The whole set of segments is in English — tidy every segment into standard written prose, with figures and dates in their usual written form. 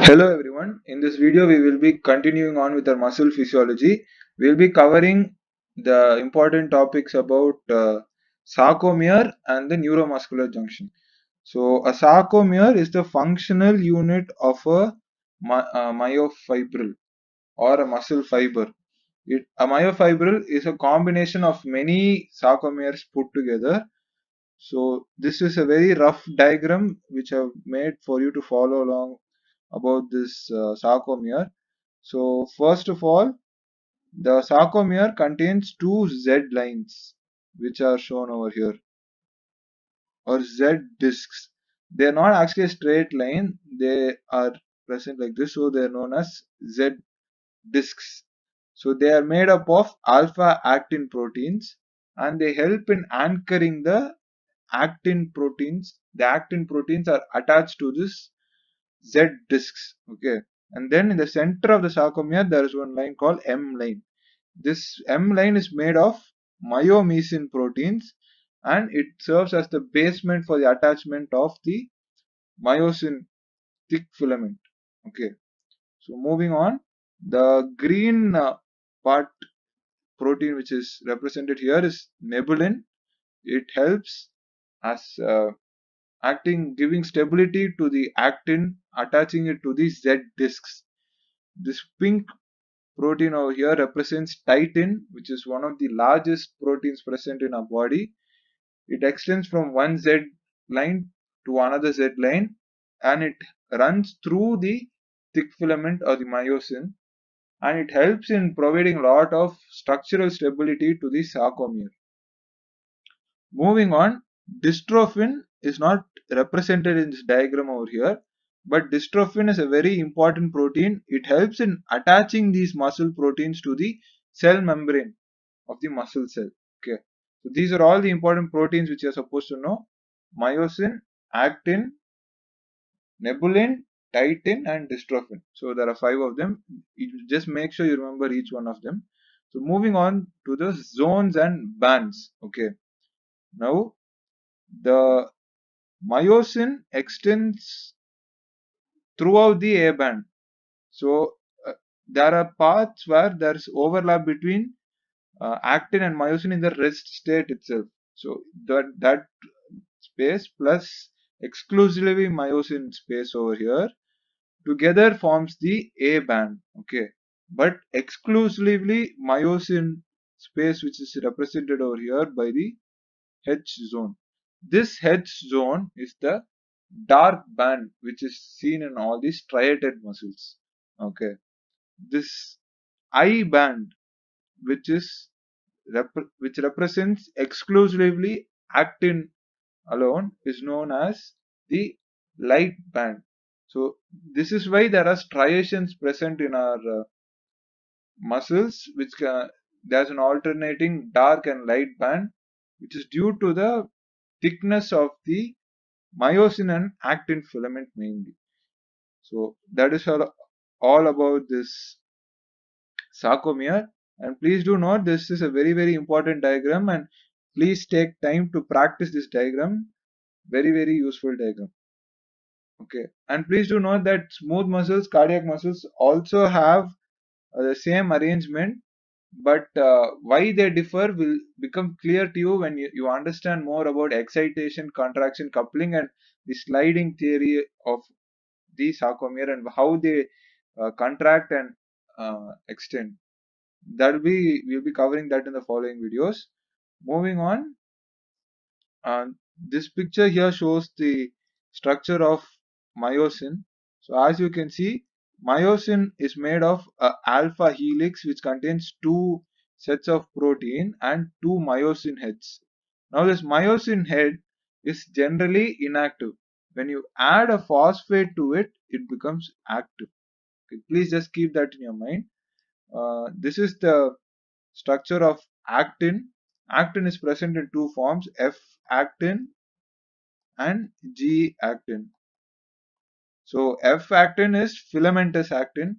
Hello everyone. In this video, we will be continuing on with our muscle physiology. We will be covering the important topics about sarcomere and the neuromuscular junction. So, a sarcomere is the functional unit of a myofibril or a muscle fiber. A myofibril is a combination of many sarcomeres put together. So, this is a very rough diagram which I have made for you to follow along about this sarcomere. So first of all, the sarcomere contains two Z lines, which are shown over here, or Z discs. They are not actually a straight line; they are present like this, so they are known as Z discs. So they are made up of alpha actin proteins, and they help in anchoring the actin proteins. The actin proteins are attached to this Z discs. Okay, and then in the center of the sarcomere there is one line called M line. This M line is made of myomesin proteins, and it serves as the basement for the attachment of the myosin thick filament. Okay, so moving on, the green part protein which is represented here is nebulin. It helps as acting, giving stability to the actin, attaching it to the Z discs. This pink protein over here represents titin, which is one of the largest proteins present in our body. It extends from one Z line to another Z line, and it runs through the thick filament or the myosin, and it helps in providing a lot of structural stability to the sarcomere. Moving on, dystrophin is not represented in this diagram over here, but dystrophin is a very important protein. It helps in attaching these muscle proteins to the cell membrane of the muscle cell. Okay, so these are all the important proteins which you are supposed to know: myosin, actin, nebulin, titin, and dystrophin. So there are five of them. You just make sure you remember each one of them. So moving on to the zones and bands. Okay, now the myosin extends throughout the A band. So there are parts where there is overlap between actin and myosin in the rest state itself. So that space plus exclusively myosin space over here together forms the A band. Okay, but exclusively myosin space which is represented over here by the H zone. This H zone is the dark band which is seen in all these striated muscles. Okay, this I band which is which represents exclusively actin alone is known as the light band. So this is why there are striations present in our muscles, which there's an alternating dark and light band, which is due to the thickness of the myosin and actin filament mainly. So that is all about this sarcomere. And please do note this is a very important diagram, and please take time to practice this diagram. Very useful diagram. Okay, and please do note that smooth muscles, cardiac muscles also have the same arrangement, but why they differ will become clear to you when you understand more about excitation, contraction, coupling, and the sliding theory of the sarcomere and how they contract and extend. We'll be covering that in the following videos. Moving on, this picture here shows the structure of myosin. So as you can see, myosin is made of a alpha helix which contains two sets of protein and two myosin heads. Now this myosin head is generally inactive. When you add a phosphate to it, it becomes active. Okay, please just keep that in your mind. This is the structure of actin. Actin is present in two forms: F actin and G actin. So F actin is filamentous actin,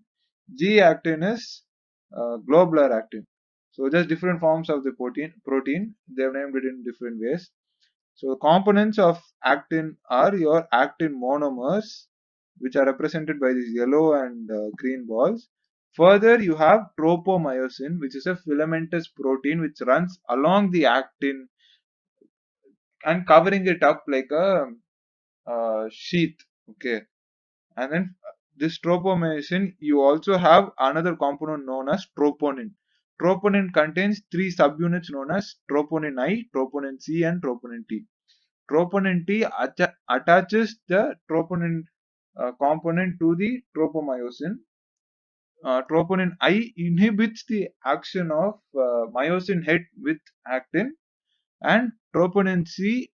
G actin is globular actin. So just different forms of the protein. They have named it in different ways. So components of actin are your actin monomers, which are represented by these yellow and green balls. Further, you have tropomyosin, which is a filamentous protein which runs along the actin and covering it up like a sheath. Okay, and then this tropomyosin, you also have another component known as troponin. Troponin contains three subunits known as troponin I, troponin C, and troponin T. Troponin T attaches the troponin component to the tropomyosin. Troponin I inhibits the action of myosin head with actin, and troponin C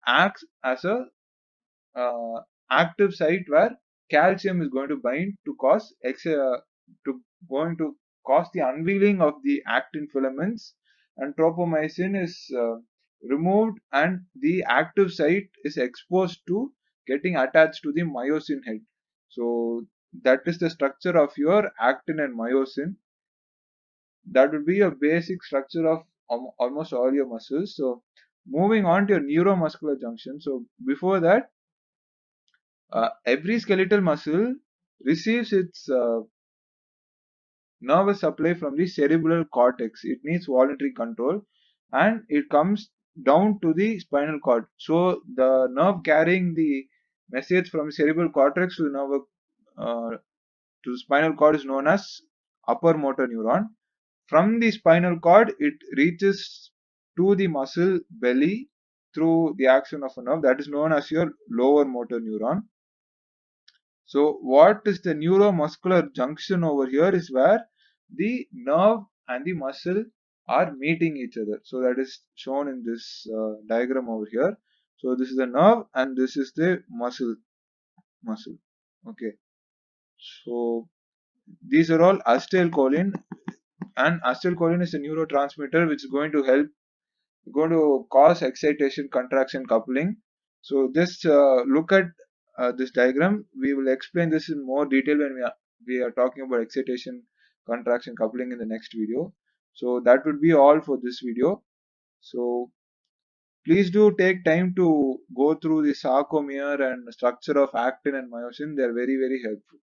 acts as a uh, active site where calcium is going to bind to to going to cause the unveiling of the actin filaments, and tropomyosin is removed and the active site is exposed to getting attached to the myosin head. So that is the structure of your actin and myosin. That would be a basic structure of almost all your muscles. So moving on to your neuromuscular junction. So before that, every skeletal muscle receives its nervous supply from the cerebral cortex. It needs voluntary control and it comes down to the spinal cord. So the nerve carrying the message from cerebral cortex to the nerve to the spinal cord is known as upper motor neuron. From the spinal cord, it reaches to the muscle belly through the action of a nerve that is known as your lower motor neuron. So what is the neuromuscular junction over here is where the nerve and the muscle are meeting each other. So that is shown in this diagram over here. So this is the nerve and this is the muscle. Okay. So these are all acetylcholine, and acetylcholine is a neurotransmitter which is going to cause excitation, contraction, coupling. So just look at this diagram. We will explain this in more detail when we are talking about excitation, contraction, coupling in the next video. So that would be all for this video. So please do take time to go through the sarcomere and structure of actin and myosin. They are very, very helpful.